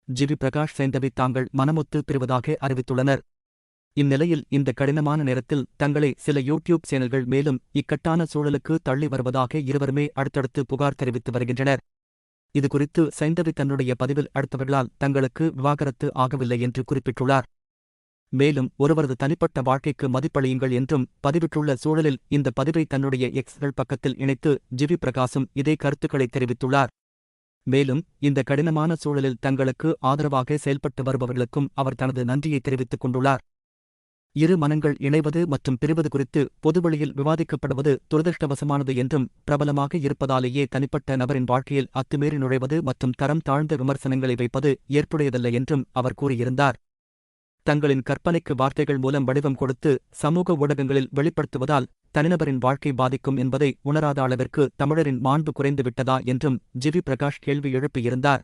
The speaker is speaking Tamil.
ஜிவி பிரகாஷ் சைந்தவி தாங்கள் மனமொத்து பிரிவதாக அறிவித்துள்ளனர். இந்நிலையில் இந்த கடினமான நேரத்தில் தங்களை சில யூடியூப் சேனல்கள் மேலும் இக்கட்டான சூழலுக்கு தள்ளி வருவதாக இருவருமே அடுத்தடுத்து புகார் தெரிவித்து வருகின்றனர். இதுகுறித்து சைந்தவி தன்னுடைய பதிவில் அடுத்தவர்களால் தங்களுக்கு விவாகரத்து ஆகவில்லை என்று குறிப்பிட்டுள்ளார். மேலும் ஒருவரது தனிப்பட்ட வாழ்க்கைக்கு மதிப்பளியுங்கள் என்றும் பதிவிட்டுள்ள சூழலில் இந்த பதிவை தன்னுடைய எக்ஸ்கள் பக்கத்தில் இணைத்து ஜிவி பிரகாசும் இதே கருத்துக்களை தெரிவித்துள்ளார். மேலும் இந்த கடினமான சூழலில் தங்களுக்கு ஆதரவாக செயல்பட்டு வருபவர்களுக்கும் அவர் தனது நன்றியை தெரிவித்துக் கொண்டுள்ளார். இரு மனங்கள் இணைவது மற்றும் பிரிவது குறித்து பொதுவெளியில் விவாதிக்கப்படுவது துரதிருஷ்டவசமானது என்றும் பிரபலமாக இருப்பதாலேயே தனிப்பட்ட நபரின் வாழ்க்கையில் அத்துமீறி நுழைவது மற்றும் தரம் தாழ்ந்த விமர்சனங்களை வைப்பது ஏற்புடையதல்ல என்றும் அவர் கூறியிருந்தார். தங்களின் கற்பனைக்கு வார்த்தைகள் மூலம் வடிவம் கொடுத்து சமூக ஊடகங்களில் வெளிப்படுத்துவதால் தனிநபரின் வாழ்க்கை பாதிக்கும் என்பதை உணராத அளவிற்கு தமிழரின் மாண்பு குறைந்துவிட்டதா என்றும் ஜிவி பிரகாஷ் கேள்வி எழுப்பியிருந்தார்.